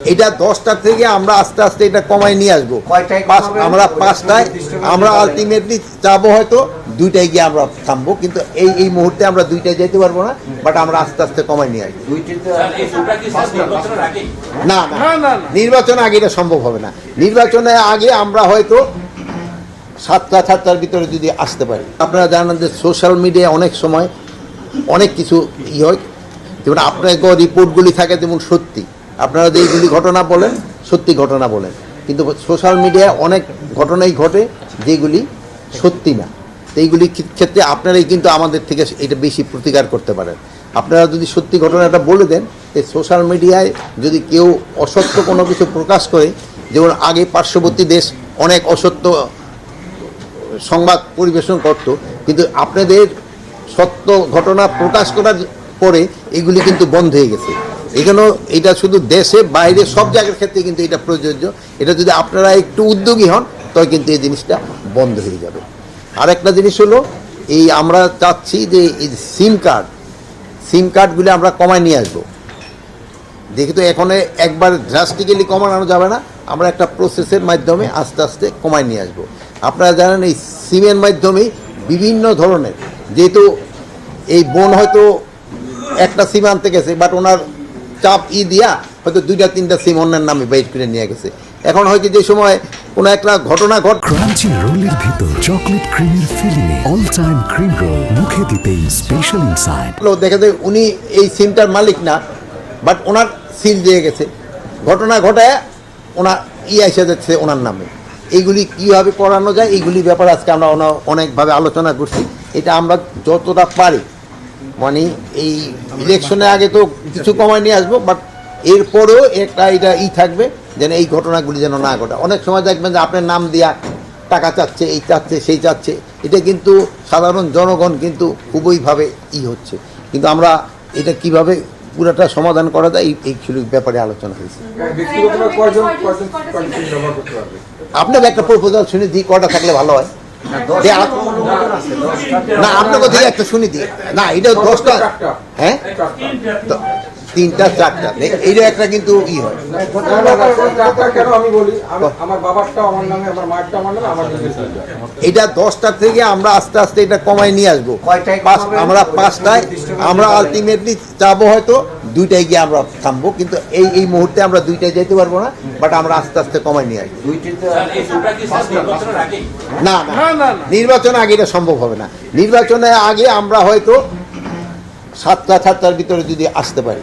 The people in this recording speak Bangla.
এটা 10টা থেকে আমরা আস্তে আস্তে এটা কমায় নিয়ে আসবো। আমরা 5টায় আমরা আলটিমেটলি যাবো, হয়তো 2টায় গিয়ে আমরা থামবো, কিন্তু এই মুহূর্তে আমরা 2টায় যেতে পারবো না, বাট আমরা আস্তে আস্তে কমায় নিয়ে আসবো। না না, নির্বাচন আগে এটা সম্ভব হবে না। নির্বাচনের আগে আমরা হয়তো 7টার ভিতরে যদি আসতে পারি। আপনারা জানেন যে সোশ্যাল মিডিয়ায় অনেক সময় অনেক কিছু হয়, যেমন আপনার রিপোর্টগুলি থাকে যেমন সত্যি, আপনারা যেইগুলি ঘটনা বলেন সত্যি ঘটনা বলেন, কিন্তু সোশ্যাল মিডিয়ায় অনেক ঘটনাই ঘটে যেগুলি সত্যি না। তো এইগুলি ক্ষেত্রে আপনারাই কিন্তু আমাদের থেকে এটা বেশি প্রতিকার করতে পারেন। আপনারা যদি সত্যি ঘটনাটা বলে দেন, এই সোশ্যাল মিডিয়ায় যদি কেউ অসত্য কোনো কিছু প্রকাশ করে, যেমন আগে পার্শ্ববর্তী দেশ অনেক অসত্য সংবাদ পরিবেশন করত, কিন্তু আপনাদের সত্য ঘটনা প্রকাশ করার পরে এগুলি কিন্তু বন্ধ হয়ে গেছে। এখানেও এটা শুধু দেশে বাইরে সব জায়গার ক্ষেত্রে কিন্তু এটা প্রযোজ্য। এটা যদি আপনারা একটু উদ্যোগী হন, তবে কিন্তু এই জিনিসটা বন্ধ হয়ে যাবে। আর একটা জিনিস হলো, এই আমরা চাচ্ছি যে এই সিম কার্ডগুলি আমরা কমায় নিয়ে আসবো। যেহেতু এখন একবার ড্রাস্টিক্যালি কমানো যাবে না, আমরা একটা প্রসেসের মাধ্যমে আস্তে আস্তে কমায় নিয়ে আসবো। আপনারা জানেন এই সিমের মাধ্যমেই বিভিন্ন ধরনের, যেহেতু এই বোন হয়তো একটা সিম আনতে গেছে, বাট ওনার চাপ দিয়া হয়তো 2-3টা সিম অন্যের নামে বাইট করে নিয়ে গেছে। এখন হয়তো যে সময় কোনো একটা ঘটনা ক্রাঞ্চি রোলের ভিতর চকলেট ক্রিমের filling, all time cream roll, মুখে দিতেই স্পেশাল ইনসাইড। দেখা যায় উনি এই সিমটার মালিক না, বাট ওনার সিল দিয়ে গেছে, ঘটনা ঘটায় ওনার এসে যাচ্ছে ওনার নামে। এইগুলি কীভাবে করানো যায়, এইগুলি ব্যাপারে আজকে আমরা অনেকভাবে আলোচনা করছি। এটা আমরা যতটা পারি, মানে এই ইলেকশনের আগে তো কিছু কমায় নিয়ে আসবো, বাট এরপরেও এটা থাকবে যেন এই ঘটনাগুলি যেন না ঘটে। অনেক সময় দেখবেন যে আপনার নাম দিয়া টাকা চাচ্ছে, এই চাচ্ছে সেই চাচ্ছে, এটা কিন্তু সাধারণ জনগণ কিন্তু খুবইভাবে হচ্ছে। কিন্তু আমরা এটা কিভাবে পুরোটা সমাধান করা যায় এই ব্যাপারে আলোচনা হয়েছে। আপনার একটা প্রপোজাল শুনে দিই, কটা থাকলে ভালো হয়। না, আপনার কথা একটা শুনি দিই। না, এটা 10টা, হ্যাঁ 3টা 4টা, এইটা একটা কিন্তু হয়। এটা 10টা থেকে আমরা আস্তে আস্তে এটা কমায় নিয়ে আসবো। আমরা 5টায় আমরা আলটিমেটলি যাবো, হয়তো 2টায় গিয়ে আমরা থামবো, কিন্তু এই মুহূর্তে আমরা 2টায় যেতে পারবো না, বাট আমরা আস্তে আস্তে কমায় নিয়ে আসবো। না না, নির্বাচন আগে এটা সম্ভব হবে না। নির্বাচনের আগে আমরা হয়তো 7টার ভিতরে যদি আসতে পারি।